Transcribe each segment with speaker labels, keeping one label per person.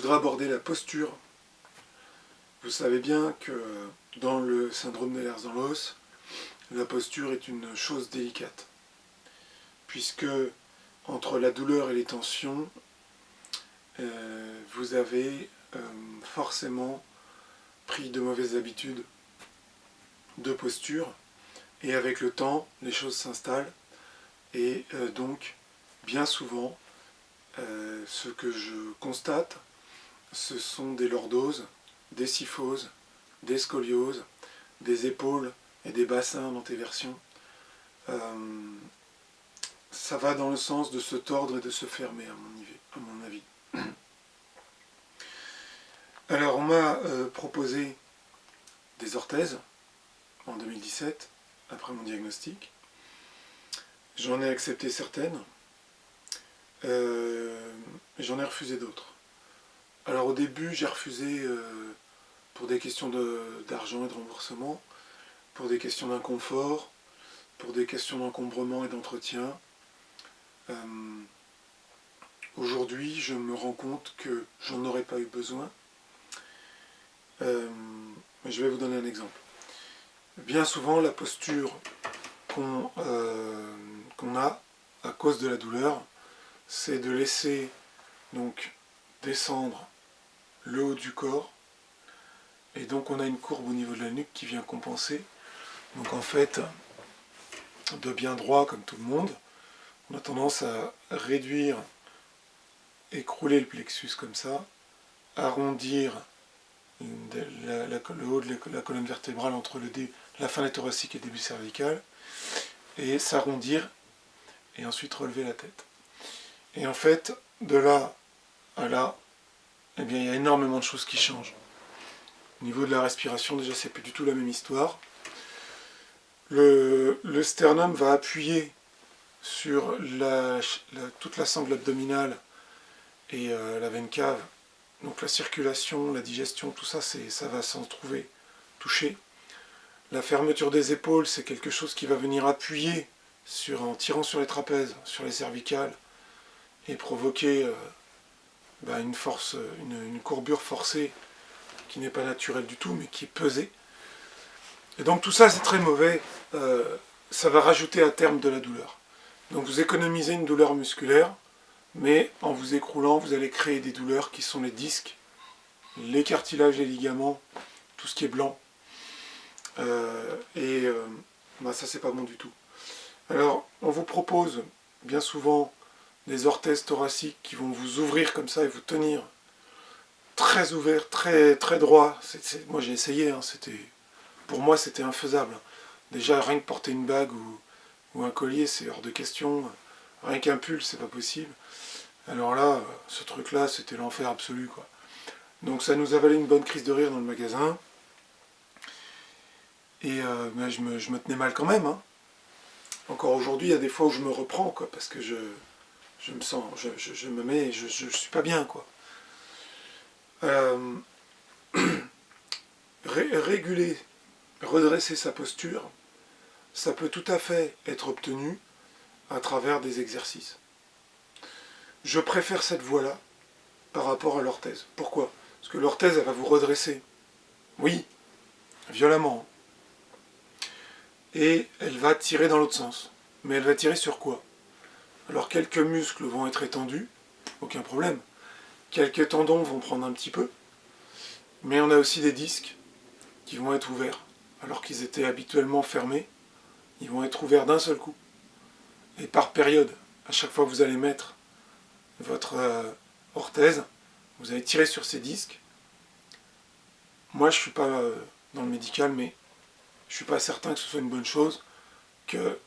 Speaker 1: voudrais aborder la posture. Vous savez bien que dans le syndrome d'Ehlers dans l'os, la posture est une chose délicate, puisque entre la douleur et les tensions, vous avez forcément pris de mauvaises habitudes de posture, et avec le temps, les choses s'installent, et donc, bien souvent, ce que je constate, ce sont des lordoses, des kyphoses, des scolioses, des épaules et des bassins dans tes versions. Ça va dans le sens de se tordre et de se fermer, à mon avis. Alors, on m'a proposé des orthèses en 2017, après mon diagnostic. J'en ai accepté certaines, j'en ai refusé d'autres. Alors au début, j'ai refusé pour des questions d'argent et de remboursement, pour des questions d'inconfort, pour des questions d'encombrement et d'entretien. Aujourd'hui, je me rends compte que j'en aurais pas eu besoin. Je vais vous donner un exemple. Bien souvent, la posture qu'on a à cause de la douleur, c'est de laisser donc descendre le haut du corps, et donc on a une courbe au niveau de la nuque qui vient compenser. Donc en fait, de bien droit comme tout le monde, on a tendance à réduire, écrouler le plexus comme ça, arrondir le haut de la colonne vertébrale entre la fin thoracique et le début cervical, et s'arrondir, et ensuite relever la tête. Et en fait, de là à là, eh bien, il y a énormément de choses qui changent. Au niveau de la respiration, déjà, c'est plus du tout la même histoire. Le sternum va appuyer sur toute la sangle abdominale et la veine cave. Donc la circulation, la digestion, tout ça, ça va s'en trouver touché. La fermeture des épaules, c'est quelque chose qui va venir appuyer en tirant sur les trapèzes, sur les cervicales, et provoquer une courbure forcée qui n'est pas naturelle du tout, mais qui est pesée. Et donc tout ça, c'est très mauvais. Ça va rajouter à terme de la douleur. Donc vous économisez une douleur musculaire, mais en vous écroulant, vous allez créer des douleurs qui sont les disques, les cartilages, les ligaments, tout ce qui est blanc. Ça, c'est pas bon du tout. Alors, on vous propose bien souvent des orthèses thoraciques qui vont vous ouvrir comme ça et vous tenir très ouvert, très, très droit. Moi, j'ai essayé, hein, pour moi, c'était infaisable. Déjà, rien que porter une bague ou un collier, c'est hors de question. Rien qu'un pull, c'est pas possible. Alors là, ce truc-là, c'était l'enfer absolu, quoi. Donc ça nous a valu une bonne crise de rire dans le magasin. Et je me tenais mal quand même. Hein. Encore aujourd'hui, il y a des fois où je me reprends, quoi, parce que je me sens, je me mets, je suis pas bien, quoi. Réguler, redresser sa posture, ça peut tout à fait être obtenu à travers des exercices. Je préfère cette voie-là par rapport à l'orthèse. Pourquoi ? Parce que l'orthèse, elle va vous redresser. Oui, violemment. Et elle va tirer dans l'autre sens. Mais elle va tirer sur quoi ? Alors quelques muscles vont être étendus, aucun problème. Quelques tendons vont prendre un petit peu. Mais on a aussi des disques qui vont être ouverts. Alors qu'ils étaient habituellement fermés, ils vont être ouverts d'un seul coup. Et par période, à chaque fois que vous allez mettre votre orthèse, vous allez tirer sur ces disques. Moi, je ne suis pas dans le médical, mais je ne suis pas certain que ce soit une bonne chose que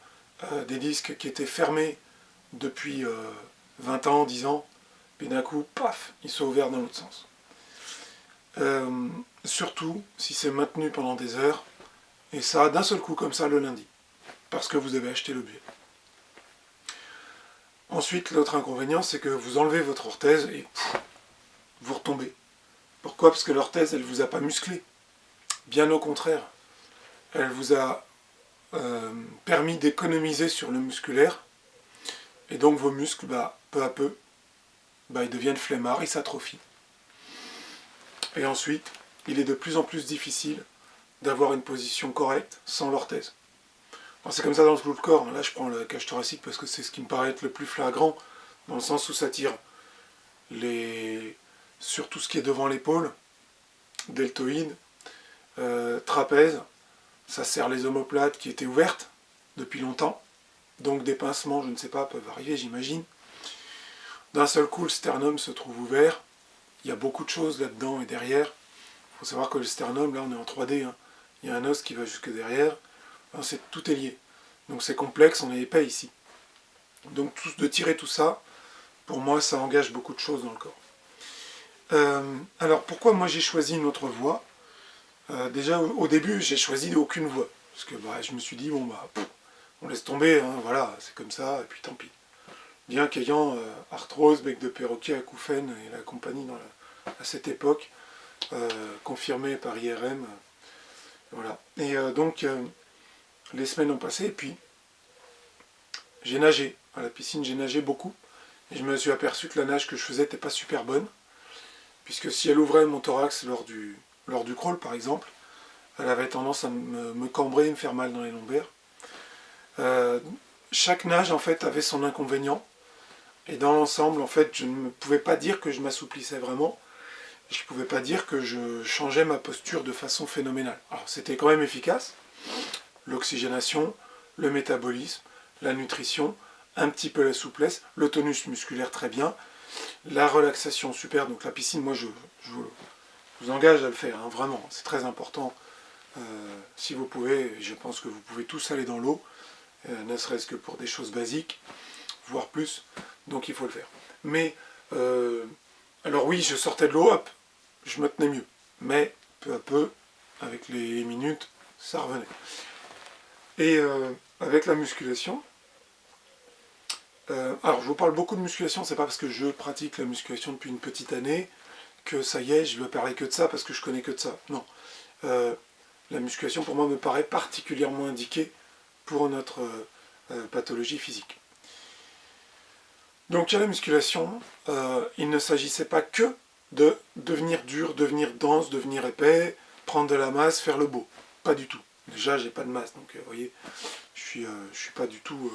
Speaker 1: des disques qui étaient fermés depuis 20 ans, 10 ans, puis d'un coup, paf, ils sont ouverts dans l'autre sens. Surtout si c'est maintenu pendant des heures, et ça d'un seul coup comme ça le lundi, parce que vous avez acheté l'objet. Ensuite, l'autre inconvénient, c'est que vous enlevez votre orthèse et vous retombez. Pourquoi ? Parce que l'orthèse, elle ne vous a pas musclé. Bien au contraire. Elle vous a permis d'économiser sur le musculaire. Et donc vos muscles, peu à peu, ils deviennent flemmards, ils s'atrophient. Et ensuite, il est de plus en plus difficile d'avoir une position correcte sans l'orthèse. C'est comme ça dans tout le corps. Là, je prends la cage thoracique parce que c'est ce qui me paraît être le plus flagrant, dans le sens où ça tire sur tout ce qui est devant l'épaule, deltoïde, trapèze, ça serre les omoplates qui étaient ouvertes depuis longtemps, donc des pincements, je ne sais pas, peuvent arriver, j'imagine. D'un seul coup, le sternum se trouve ouvert, il y a beaucoup de choses là-dedans et derrière. Il faut savoir que le sternum, là on est en 3D, hein. Il y a un os qui va jusque derrière, enfin, tout est lié. Donc c'est complexe, on est épais ici. Donc de tirer tout ça, pour moi, ça engage beaucoup de choses dans le corps. Alors pourquoi moi j'ai choisi une autre voie? Déjà au début, j'ai choisi aucune voie. Parce que je me suis dit, bon on laisse tomber, hein, voilà, c'est comme ça, et puis tant pis. Bien qu'ayant arthrose, bec de perroquet, acouphène et la compagnie à cette époque, confirmée par IRM, voilà. Et donc, les semaines ont passé, et puis j'ai nagé. À la piscine, j'ai nagé beaucoup. Et je me suis aperçu que la nage que je faisais n'était pas super bonne. Puisque si elle ouvrait mon thorax lors du crawl, par exemple, elle avait tendance à me cambrer et me faire mal dans les lombaires. Chaque nage, en fait, avait son inconvénient. Et dans l'ensemble, en fait, je ne pouvais pas dire que je m'assouplissais vraiment. Je ne pouvais pas dire que je changeais ma posture de façon phénoménale. Alors, c'était quand même efficace. L'oxygénation, le métabolisme, la nutrition, un petit peu la souplesse, le tonus musculaire très bien, la relaxation super. Donc la piscine, moi je vous engage à le faire, hein, vraiment, c'est très important. Si vous pouvez, je pense que vous pouvez tous aller dans l'eau, ne serait-ce que pour des choses basiques, voire plus, donc il faut le faire. Mais, alors oui, je sortais de l'eau, hop, je me tenais mieux, mais peu à peu, avec les minutes, ça revenait. Et avec la musculation, alors je vous parle beaucoup de musculation, c'est pas parce que je pratique la musculation depuis une petite année que ça y est, je vais parler que de ça parce que je connais que de ça. Non. La musculation pour moi me paraît particulièrement indiquée pour notre pathologie physique. Donc il y a la musculation, il ne s'agissait pas que de devenir dur, devenir dense, devenir épais, prendre de la masse, faire le beau. Pas du tout. Déjà j'ai pas de masse, donc vous voyez, je suis pas du tout...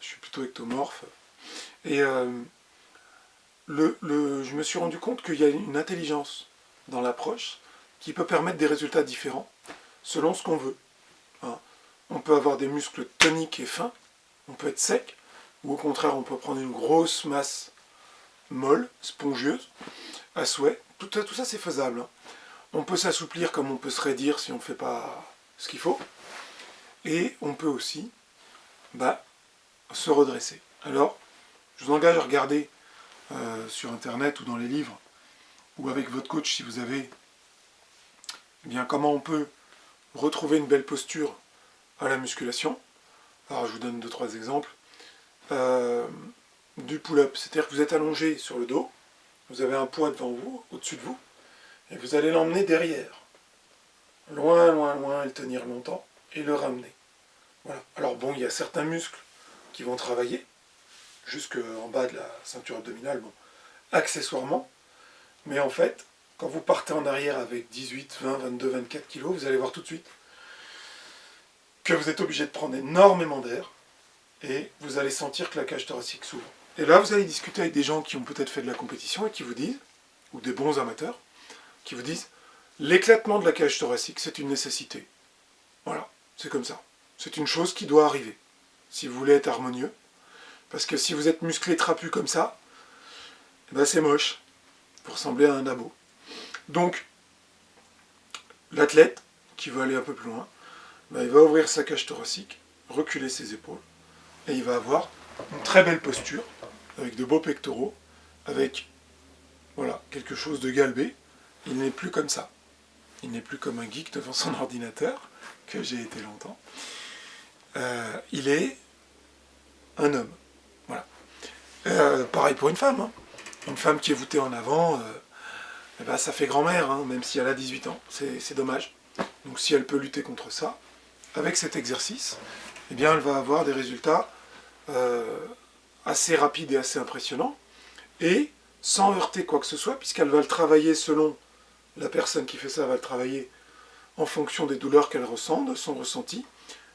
Speaker 1: je suis plutôt ectomorphe. Et je me suis rendu compte qu'il y a une intelligence dans l'approche qui peut permettre des résultats différents selon ce qu'on veut. Hein. On peut avoir des muscles toniques et fins, on peut être sec, ou au contraire on peut prendre une grosse masse molle, spongieuse, à souhait. Tout ça c'est faisable. Hein. On peut s'assouplir comme on peut se raidir si on ne fait pas ce qu'il faut. Et on peut aussi se redresser. Alors, je vous engage à regarder sur internet ou dans les livres, ou avec votre coach si vous avez, eh bien, comment on peut retrouver une belle posture à la musculation. Alors je vous donne 2-3 exemples. Du pull-up, c'est-à-dire que vous êtes allongé sur le dos, vous avez un poids devant vous, au-dessus de vous, et vous allez l'emmener derrière. Loin, loin, loin, et le tenir longtemps, et le ramener. Voilà. Alors bon, il y a certains muscles qui vont travailler, jusqu'en bas de la ceinture abdominale, bon, accessoirement, mais en fait, quand vous partez en arrière avec 18, 20, 22, 24 kg, vous allez voir tout de suite que vous êtes obligé de prendre énormément d'air, et vous allez sentir que la cage thoracique s'ouvre. Et là, vous allez discuter avec des gens qui ont peut-être fait de la compétition et qui vous disent, ou des bons amateurs, qui vous disent, l'éclatement de la cage thoracique, c'est une nécessité. Voilà, c'est comme ça. C'est une chose qui doit arriver, si vous voulez être harmonieux. Parce que si vous êtes musclé trapu comme ça, c'est moche. Vous ressemblez à un abo. Donc, l'athlète, qui veut aller un peu plus loin, il va ouvrir sa cage thoracique, reculer ses épaules, et il va avoir une très belle posture, avec de beaux pectoraux, avec voilà, quelque chose de galbé. Il n'est plus comme ça. Il n'est plus comme un geek devant son ordinateur, que j'ai été longtemps. Il est un homme. Voilà. Pareil pour une femme. Hein. Une femme qui est voûtée en avant, ça fait grand-mère, hein, même si elle a 18 ans. C'est dommage. Donc si elle peut lutter contre ça, avec cet exercice, eh bien, elle va avoir des résultats assez rapides et assez impressionnants, et sans heurter quoi que ce soit, puisqu'elle va le travailler selon La personne qui fait ça va le travailler en fonction des douleurs qu'elle ressent, de son ressenti.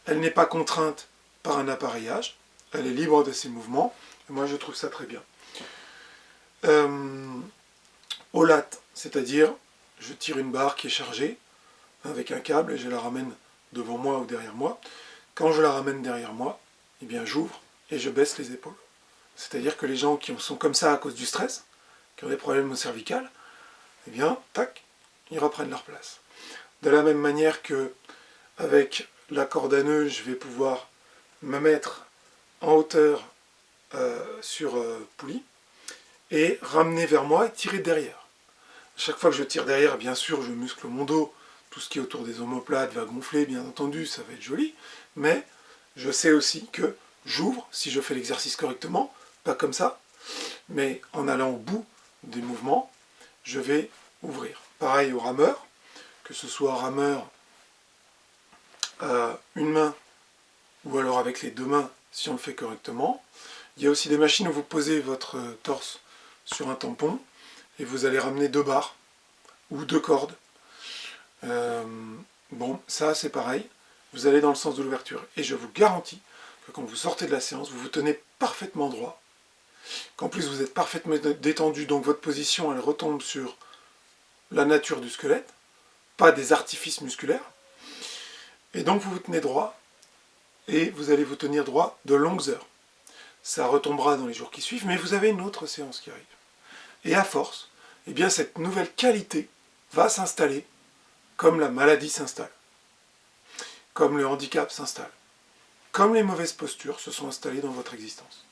Speaker 1: Elle n'est pas contrainte par un appareillage, elle est libre de ses mouvements, et moi je trouve ça très bien. Au lat, c'est-à-dire je tire une barre qui est chargée avec un câble et je la ramène devant moi ou derrière moi. Quand je la ramène derrière moi, eh bien j'ouvre et je baisse les épaules. C'est-à-dire que les gens qui sont comme ça à cause du stress, qui ont des problèmes au cervical, eh bien, tac, ils reprennent leur place. De la même manière que avec la corde à nœud, je vais pouvoir me mettre en hauteur sur poulie et ramener vers moi et tirer derrière. Chaque fois que je tire derrière, bien sûr, je muscle mon dos. Tout ce qui est autour des omoplates va gonfler, bien entendu, ça va être joli. Mais je sais aussi que j'ouvre, si je fais l'exercice correctement, pas comme ça, mais en allant au bout des mouvements, je vais ouvrir. Pareil au rameur, que ce soit rameur une main ou alors avec les deux mains si on le fait correctement. Il y a aussi des machines où vous posez votre torse sur un tampon et vous allez ramener 2 barres ou 2 cordes. Bon, ça c'est pareil, vous allez dans le sens de l'ouverture. Et je vous garantis que quand vous sortez de la séance, vous vous tenez parfaitement droit, qu'en plus vous êtes parfaitement détendu, donc votre position elle retombe sur la nature du squelette, pas des artifices musculaires, et donc vous vous tenez droit, et vous allez vous tenir droit de longues heures. Ça retombera dans les jours qui suivent, mais vous avez une autre séance qui arrive. Et à force, eh bien cette nouvelle qualité va s'installer comme la maladie s'installe, comme le handicap s'installe, comme les mauvaises postures se sont installées dans votre existence.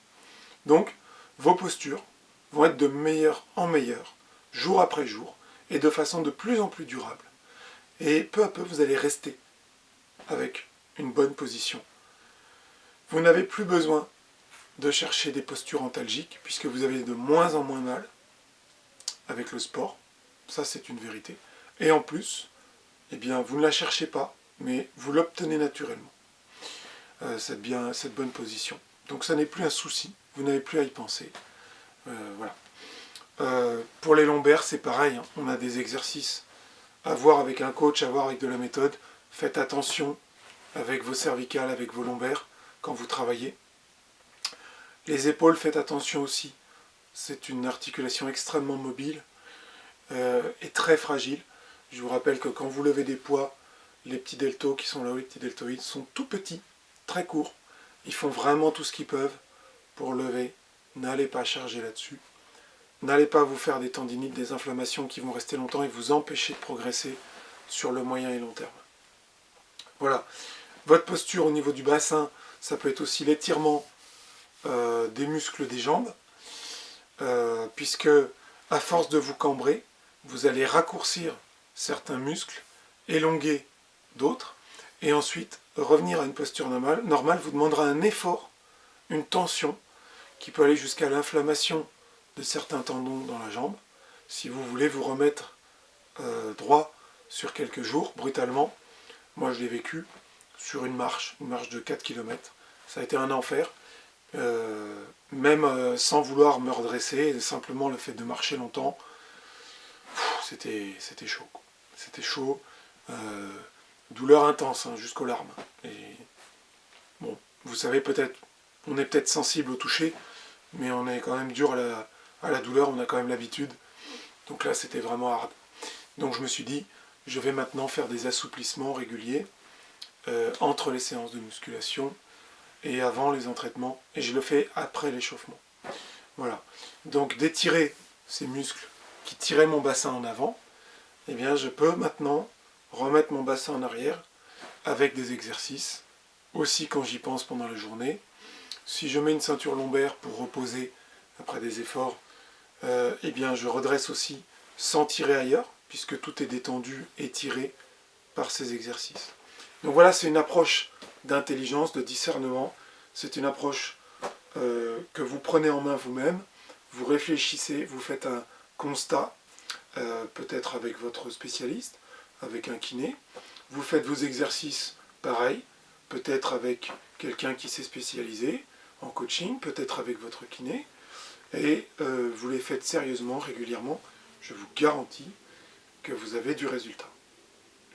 Speaker 1: Donc, vos postures vont être de meilleur en meilleur, jour après jour, et de façon de plus en plus durable. Et peu à peu, vous allez rester avec une bonne position. Vous n'avez plus besoin de chercher des postures antalgiques, puisque vous avez de moins en moins mal avec le sport. Ça, c'est une vérité. Et en plus, eh bien, vous ne la cherchez pas, mais vous l'obtenez naturellement, cette bonne position. Donc ça n'est plus un souci, vous n'avez plus à y penser. Voilà. Pour les lombaires, c'est pareil, hein. On a des exercices à voir avec un coach, à voir avec de la méthode. Faites attention avec vos cervicales, avec vos lombaires, quand vous travaillez. Les épaules, faites attention aussi. C'est une articulation extrêmement mobile et très fragile. Je vous rappelle que quand vous levez des poids, les petits deltoïdes qui sont là-haut, les petits deltoïdes, sont tout petits, très courts. Ils font vraiment tout ce qu'ils peuvent pour lever. N'allez pas charger là-dessus. N'allez pas vous faire des tendinites, des inflammations qui vont rester longtemps et vous empêcher de progresser sur le moyen et long terme. Voilà. Votre posture au niveau du bassin, ça peut être aussi l'étirement des muscles des jambes, puisque à force de vous cambrer, vous allez raccourcir certains muscles, élonguer d'autres, et ensuite revenir à une posture normale vous demandera un effort, une tension, qui peut aller jusqu'à l'inflammation de certains tendons dans la jambe. Si vous voulez vous remettre droit sur quelques jours, brutalement, moi je l'ai vécu sur une marche de 4 km. Ça a été un enfer, même sans vouloir me redresser, simplement le fait de marcher longtemps, c'était chaud. C'était chaud, douleur intense, hein, jusqu'aux larmes. Et bon, vous savez peut-être, on est peut-être sensible au toucher, mais on est quand même dur à la douleur, on a quand même l'habitude. Donc là, c'était vraiment hard. Donc je me suis dit, je vais maintenant faire des assouplissements réguliers entre les séances de musculation et avant les entraînements, et je le fais après l'échauffement. Voilà. Donc d'étirer ces muscles qui tiraient mon bassin en avant, eh bien je peux maintenant remettre mon bassin en arrière avec des exercices, aussi quand j'y pense pendant la journée. Si je mets une ceinture lombaire pour reposer après des efforts, eh bien je redresse aussi sans tirer ailleurs, puisque tout est détendu et tiré par ces exercices. Donc voilà, c'est une approche d'intelligence, de discernement, c'est une approche que vous prenez en main vous-même, vous réfléchissez, vous faites un constat, peut-être avec votre spécialiste, avec un kiné, vous faites vos exercices pareil, peut-être avec quelqu'un qui s'est spécialisé en coaching, peut-être avec votre kiné, et vous les faites sérieusement, régulièrement, je vous garantis que vous avez du résultat.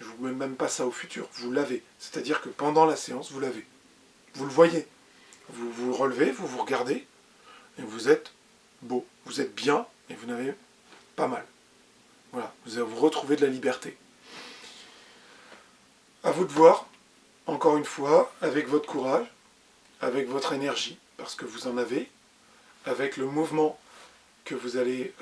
Speaker 1: Je ne vous mets même pas ça au futur, vous l'avez. C'est-à-dire que pendant la séance, vous l'avez. Vous le voyez. Vous vous relevez, vous vous regardez, et vous êtes beau, vous êtes bien, et vous n'avez pas mal. Voilà, vous retrouvez de la liberté. À vous de voir, encore une fois, avec votre courage, avec votre énergie, parce que vous en avez, avec le mouvement que vous allez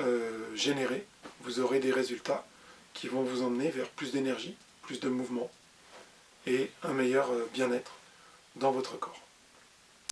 Speaker 1: générer, vous aurez des résultats qui vont vous emmener vers plus d'énergie, plus de mouvement et un meilleur bien-être dans votre corps.